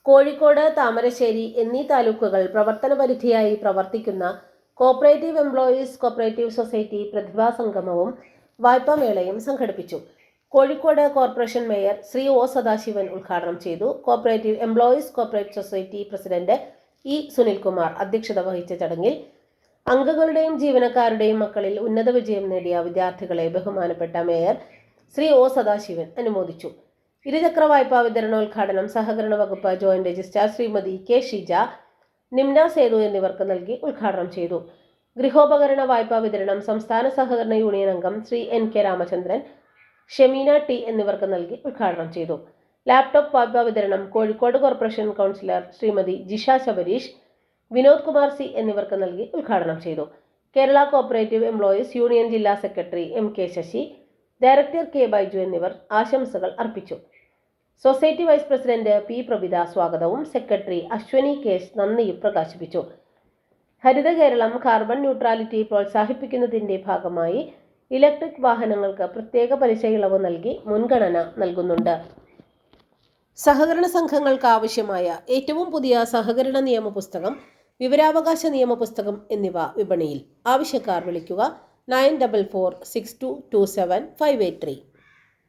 കോഴിക്കോട്, താമരശ്ശേരി എന്നീ താലൂക്കുകൾ പ്രവർത്തന പരിധിയായി പ്രവർത്തിക്കുന്ന കോഓപ്പറേറ്റീവ് എംപ്ലോയീസ് കോഓപ്പറേറ്റീവ് സൊസൈറ്റി പ്രതിഭാസംഗമവും വായ്പാമേളയും സംഘടിപ്പിച്ചു. Kozhikode corporation mayor Shri O Sadasivan ഉദ്ഘാടനം ചെയ്തു. Cooperative employees cooperative society president E Sunilkumar അധ്യക്ഷത വഹിച്ച ചടങ്ങിൽ അംഗങ്ങളുടെയും ജീവനക്കാരുടെയും മക്കളിൽ ഉന്നത വിജയം നേടിയ വിദ്യാർത്ഥികളെ ബഹുമാനപ്പെട്ട മേയർ ശ്രീ ഒ സദാശിവൻ അനുമോദിച്ചു. ഇരുചക്ര വായ്പാ വിതരണോദ്ഘാടനം സഹകരണ വകുപ്പ് joint registrar Shrimati K Shija, Nimna Sethu എന്നിവർക്ക് നൽകി ഉദ്ഘാടനം ചെയ്തു. ഗൃഹോപകരണ വായ്പാ വിതരണം സംസ്ഥാന സഹകരണ യൂണിയൻ അംഗം Shri N K Ramachandran, Shemeena T എന്നിവർക്ക് നൽകി ഉദ്ഘാടനം ചെയ്തു. ലാപ്ടോപ്പ് വായ്പാ വിതരണം Kozhikode corporation councillor Shrimati Jisha Sabareesh, Vinod Kumar C എന്നിവർക്ക് നൽകി ഉദ്ഘാടനം ചെയ്തു. കേരള കോഓപ്പറേറ്റീവ് എംപ്ലോയീസ് യൂണിയൻ ജില്ലാ secretary M K Sasi, director K Baiju എന്നിവർ ആശംസകൾ അർപ്പിച്ചു. Society vice president P Prabhitha സ്വാഗതവും സെക്രട്ടറി അശ്വനി കേസ് നന്ദിയും പ്രകാശിപ്പിച്ചു. ഹരിത കേരളം കാർബൺ ന്യൂട്രാലിറ്റി പ്രോത്സാഹിപ്പിക്കുന്നതിന്റെ ഭാഗമായി ഇലക്ട്രിക് വാഹനങ്ങൾക്ക് പ്രത്യേക പലിശ ഇളവ് നൽകി മുൻഗണന നൽകുന്നുണ്ട്. സഹകരണ സംഘങ്ങൾക്ക് ആവശ്യമായ ഏറ്റവും പുതിയ സഹകരണ നിയമ പുസ്തകം, വിവരാവകാശ നിയമ പുസ്തകം എന്നിവ വിപണിയിൽ. ആവശ്യക്കാർ വിളിക്കുക 9446227583.